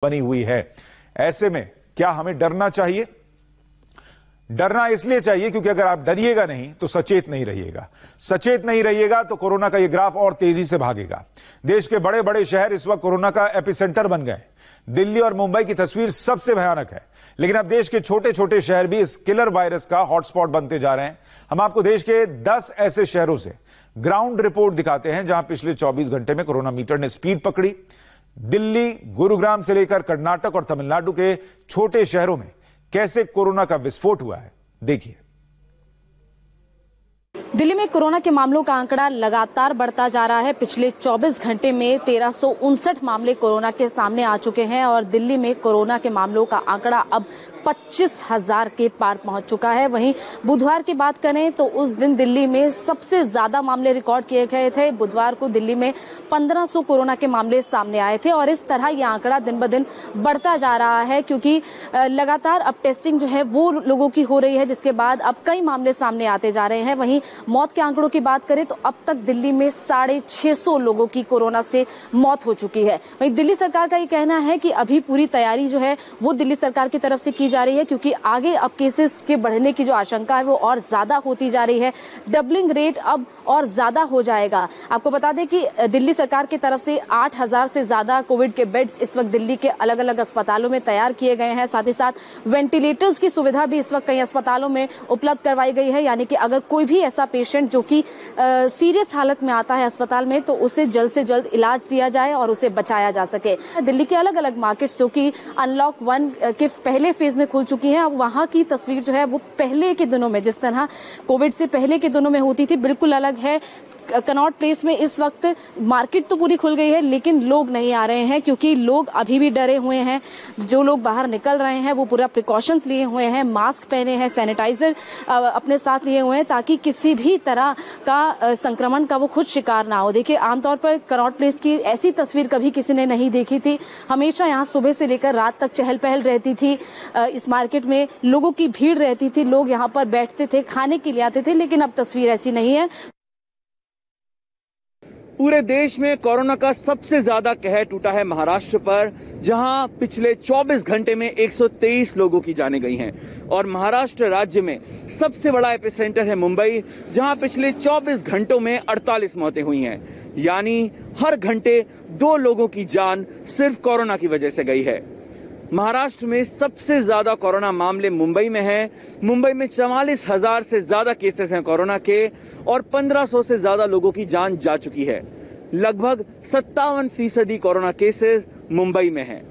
बनी हुई है। ऐसे में क्या हमें डरना चाहिए? डरना इसलिए चाहिए क्योंकि अगर आप डरिएगा नहीं तो सचेत नहीं रहिएगा। सचेत नहीं रहिएगा तो कोरोना का यह ग्राफ और तेजी से भागेगा। देश के बड़े बड़े शहर इस वक्त कोरोना का एपिसेंटर बन गए। दिल्ली और मुंबई की तस्वीर सबसे भयानक है, लेकिन अब देश के छोटे छोटे शहर भी इस किलर वायरस का हॉटस्पॉट बनते जा रहे हैं। हम आपको देश के 10 ऐसे शहरों से ग्राउंड रिपोर्ट दिखाते हैं जहां पिछले 24 घंटे में कोरोना मीटर ने स्पीड पकड़ी। दिल्ली, गुरुग्राम से लेकर कर्नाटक और तमिलनाडु के छोटे शहरों में कैसे कोरोना का विस्फोट हुआ है, देखिए। दिल्ली में कोरोना के मामलों का आंकड़ा लगातार बढ़ता जा रहा है। पिछले 24 घंटे में 1359 मामले कोरोना के सामने आ चुके हैं और दिल्ली में कोरोना के मामलों का आंकड़ा अब 25,000 के पार पहुंच चुका है। वहीं बुधवार की बात करें तो उस दिन दिल्ली में सबसे ज्यादा मामले रिकॉर्ड किए गए थे। बुधवार को दिल्ली में 1500 कोरोना के मामले सामने आए थे और इस तरह यह आंकड़ा दिन ब दिन बढ़ता जा रहा है क्योंकि लगातार अब टेस्टिंग जो है वो लोगों की हो रही है, जिसके बाद अब कई मामले सामने आते जा रहे हैं। वहीं मौत के आंकड़ों की बात करें तो अब तक दिल्ली में 650 लोगों की कोरोना से मौत हो चुकी है। वहीं दिल्ली सरकार का ये कहना है कि अभी पूरी तैयारी जो है वो दिल्ली सरकार की तरफ से की जा रही है क्योंकि आगे अब केसेस के बढ़ने की जो आशंका है वो और ज्यादा होती जा रही है। डबलिंग रेट अब और ज्यादा हो जाएगा। आपको बता दें कि दिल्ली सरकार की तरफ से 8,000 से ज्यादा कोविड के बेड्स इस वक्त दिल्ली के अलग अलग अस्पतालों में तैयार किए गए हैं। साथ ही साथ वेंटिलेटर्स की सुविधा भी इस वक्त कई अस्पतालों में उपलब्ध करवाई गई है, यानी कि अगर कोई भी ऐसा पेशेंट जो कि सीरियस हालत में आता है अस्पताल में तो उसे जल्द से जल्द इलाज दिया जाए और उसे बचाया जा सके। दिल्ली के अलग अलग मार्केट्स जो कि अनलॉक 1 के पहले फेज में खुल चुकी हैं, अब वहां की तस्वीर जो है वो पहले के दिनों में जिस तरह कोविड से पहले के दिनों में होती थी बिल्कुल अलग है। कनॉट प्लेस में इस वक्त मार्केट तो पूरी खुल गई है लेकिन लोग नहीं आ रहे हैं क्योंकि लोग अभी भी डरे हुए हैं। जो लोग बाहर निकल रहे हैं वो पूरा प्रिकॉशंस लिए हुए हैं, मास्क पहने हैं, सैनिटाइजर अपने साथ लिए हुए हैं ताकि किसी भी तरह का संक्रमण का वो खुद शिकार ना हो। देखिए, आमतौर पर कनॉट प्लेस की ऐसी तस्वीर कभी किसी ने नहीं देखी थी। हमेशा यहाँ सुबह से लेकर रात तक चहल पहल रहती थी। इस मार्केट में लोगों की भीड़ रहती थी, लोग यहाँ पर बैठते थे, खाने के लिए आते थे, लेकिन अब तस्वीर ऐसी नहीं है। पूरे देश में कोरोना का सबसे ज्यादा कहर टूटा है महाराष्ट्र पर, जहां पिछले 24 घंटे में 123 लोगों की जानें गई हैं। और महाराष्ट्र राज्य में सबसे बड़ा एपिसेंटर है मुंबई, जहां पिछले 24 घंटों में 48 मौतें हुई हैं। यानी हर घंटे 2 लोगों की जान सिर्फ कोरोना की वजह से गई है। महाराष्ट्र में सबसे ज्यादा कोरोना मामले मुंबई में हैं। मुंबई में 44,000 से ज्यादा केसेस हैं कोरोना के और 1500 से ज्यादा लोगों की जान जा चुकी है। लगभग 57% कोरोना केसेस मुंबई में हैं।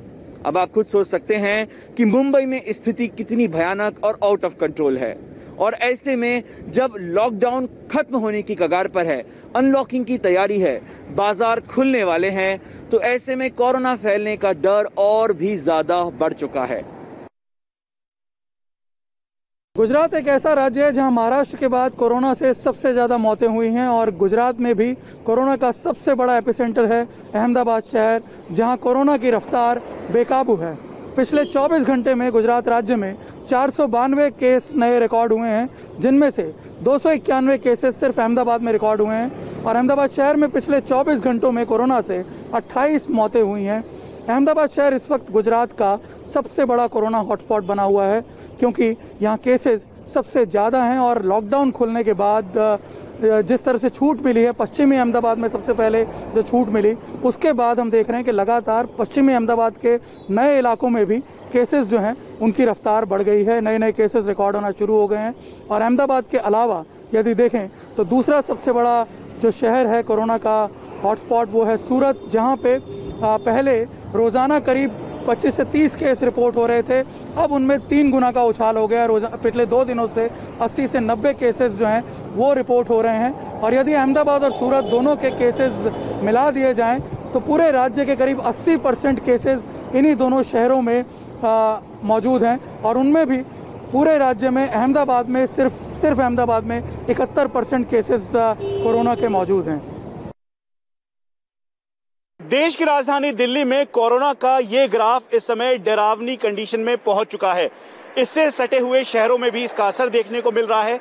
अब आप खुद सोच सकते हैं कि मुंबई में स्थिति कितनी भयानक और आउट ऑफ कंट्रोल है। और ऐसे में जब लॉकडाउन खत्म होने की कगार पर है, अनलॉकिंग की तैयारी है, बाजार खुलने वाले हैं, तो ऐसे में कोरोना फैलने का डर और भी ज्यादा बढ़ चुका है। गुजरात एक ऐसा राज्य है जहां महाराष्ट्र के बाद कोरोना से सबसे ज्यादा मौतें हुई हैं और गुजरात में भी कोरोना का सबसे बड़ा एपिसेंटर है अहमदाबाद शहर, जहां कोरोना की रफ्तार बेकाबू है। पिछले 24 घंटे में गुजरात राज्य में 492 केस नए रिकॉर्ड हुए हैं, जिनमें से 291 केसेस सिर्फ अहमदाबाद में रिकॉर्ड हुए हैं और अहमदाबाद शहर में पिछले 24 घंटों में कोरोना से 28 मौतें हुई हैं। अहमदाबाद शहर इस वक्त गुजरात का सबसे बड़ा कोरोना हॉटस्पॉट बना हुआ है क्योंकि यहाँ केसेस सबसे ज़्यादा हैं और लॉकडाउन खुलने के बाद जिस तरह से छूट मिली है, पश्चिमी अहमदाबाद में सबसे पहले जो छूट मिली, उसके बाद हम देख रहे हैं कि लगातार पश्चिमी अहमदाबाद के नए इलाकों में भी केसेस जो हैं उनकी रफ्तार बढ़ गई है। नए नए केसेस रिकॉर्ड होना शुरू हो गए हैं और अहमदाबाद के अलावा यदि देखें तो दूसरा सबसे बड़ा जो शहर है कोरोना का हॉटस्पॉट वो है सूरत, जहां पे पहले रोजाना करीब 25 से 30 केस रिपोर्ट हो रहे थे, अब उनमें 3 गुना का उछाल हो गया। पिछले 2 दिनों से 80 से 90 केसेस जो हैं वो रिपोर्ट हो रहे हैं और यदि अहमदाबाद और सूरत दोनों के केसेस मिला दिए जाएं तो पूरे राज्य के करीब 80% केसेस इन्हीं दोनों शहरों में मौजूद हैं और उनमें भी पूरे राज्य में अहमदाबाद में सिर्फ अहमदाबाद में 71% केसेस कोरोना के मौजूद हैं। देश की राजधानी दिल्ली में कोरोना का ये ग्राफ इस समय डरावनी कंडीशन में पहुंच चुका है। इससे सटे हुए शहरों में भी इसका असर देखने को मिल रहा है।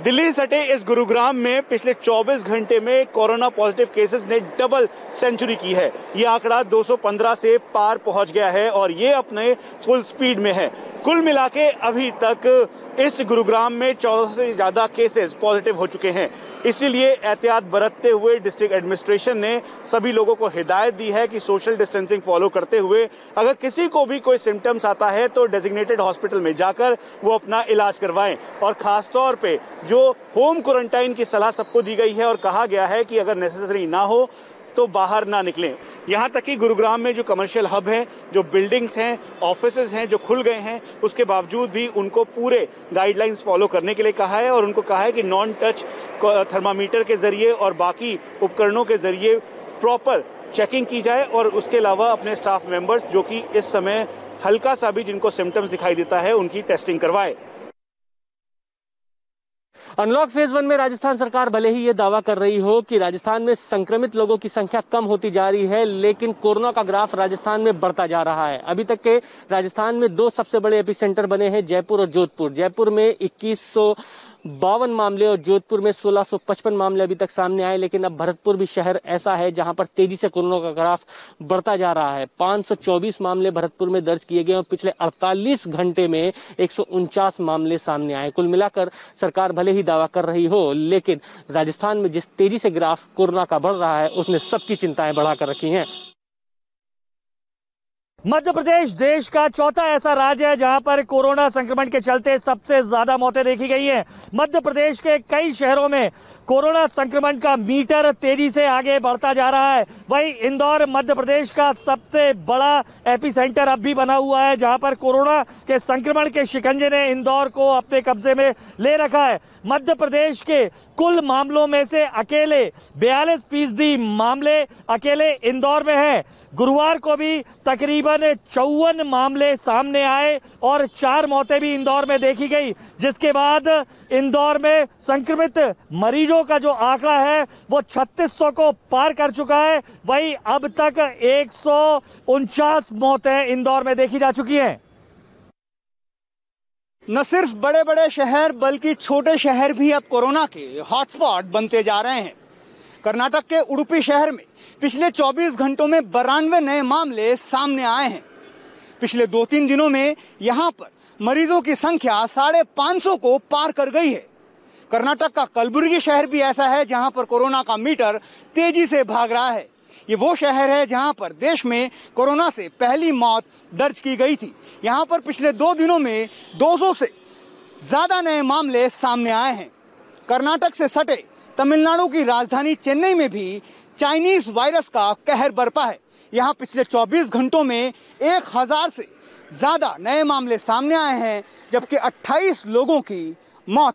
दिल्ली सटे इस गुरुग्राम में पिछले 24 घंटे में कोरोना पॉजिटिव केसेस ने डबल सेंचुरी की है। ये आंकड़ा 215 से पार पहुंच गया है और ये अपने फुल स्पीड में है। कुल मिला के अभी तक इस गुरुग्राम में 14 से ज्यादा केसेस पॉजिटिव हो चुके हैं। इसीलिए एहतियात बरतते हुए डिस्ट्रिक्ट एडमिनिस्ट्रेशन ने सभी लोगों को हिदायत दी है कि सोशल डिस्टेंसिंग फॉलो करते हुए अगर किसी को भी कोई सिम्टम्स आता है तो डेजिग्नेटेड हॉस्पिटल में जाकर वो अपना इलाज करवाएं। और खासतौर पे जो होम क्वारंटाइन की सलाह सबको दी गई है और कहा गया है कि अगर नेसेसरी ना हो तो बाहर ना निकलें। यहाँ तक कि गुरुग्राम में जो कमर्शियल हब है, जो बिल्डिंग्स हैं, ऑफिसेज हैं जो खुल गए हैं, उसके बावजूद भी उनको पूरे गाइडलाइंस फॉलो करने के लिए कहा है और उनको कहा है कि नॉन टच थर्मामीटर के जरिए और बाकी उपकरणों के जरिए प्रॉपर चेकिंग की जाए और उसके अलावा अपने स्टाफ मेंबर्स जो कि इस समय हल्का सा भी जिनको सिम्टम्स दिखाई देता है उनकी टेस्टिंग करवाए। अनलॉक फेज 1 में राजस्थान सरकार भले ही ये दावा कर रही हो कि राजस्थान में संक्रमित लोगों की संख्या कम होती जा रही है, लेकिन कोरोना का ग्राफ राजस्थान में बढ़ता जा रहा है। अभी तक के राजस्थान में 2 सबसे बड़े एपिसेंटर बने हैं, जयपुर और जोधपुर। जयपुर में 2152 मामले और जोधपुर में 1655 मामले अभी तक सामने आए, लेकिन अब भरतपुर भी शहर ऐसा है जहां पर तेजी से कोरोना का ग्राफ बढ़ता जा रहा है। 524 मामले भरतपुर में दर्ज किए गए और पिछले 48 घंटे में 149 मामले सामने आए। कुल मिलाकर सरकार भले ही दावा कर रही हो, लेकिन राजस्थान में जिस तेजी से ग्राफ कोरोना का बढ़ रहा है उसने सबकी चिंताएं बढ़ाकर रखी हैं। मध्य प्रदेश देश का चौथा ऐसा राज्य है जहां पर कोरोना संक्रमण के चलते सबसे ज्यादा मौतें देखी गई हैं। मध्य प्रदेश के कई शहरों में कोरोना संक्रमण का मीटर तेजी से आगे बढ़ता जा रहा है। वहीं इंदौर मध्य प्रदेश का सबसे बड़ा एपिसेंटर अब भी बना हुआ है, जहां पर कोरोना के संक्रमण के शिकंजे ने इंदौर को अपने कब्जे में ले रखा है। मध्य प्रदेश के कुल मामलों में से अकेले 42% मामले अकेले इंदौर में हैं। गुरुवार को भी तकरीबन 54 मामले सामने आए और 4 मौतें भी इंदौर में देखी गई, जिसके बाद इंदौर में संक्रमित मरीजों का जो आंकड़ा है वो 3600 को पार कर चुका है। वहीं अब तक 149 मौतें इंदौर में देखी जा चुकी हैं। न सिर्फ बड़े बड़े शहर बल्कि छोटे शहर भी अब कोरोना के हॉटस्पॉट बनते जा रहे हैं। कर्नाटक के उडुपी शहर में पिछले 24 घंटों में 92 नए मामले सामने आए हैं। पिछले 2-3 दिनों में यहां पर मरीजों की संख्या 550 को पार कर गई है। कर्नाटक का कलबुर्गी शहर भी ऐसा है जहां पर कोरोना का मीटर तेजी से भाग रहा है। ये वो शहर है जहां पर देश में कोरोना से पहली मौत दर्ज की गई थी। यहां पर पिछले 2 दिनों में 200 से ज्यादा नए मामले सामने आए हैं। कर्नाटक से सटे तमिलनाडु की राजधानी चेन्नई में भी चाइनीज वायरस का कहर बरपा है। यहां पिछले 24 घंटों में 1000 से ज्यादा नए मामले सामने आए हैं, जबकि 28 लोगों की मौत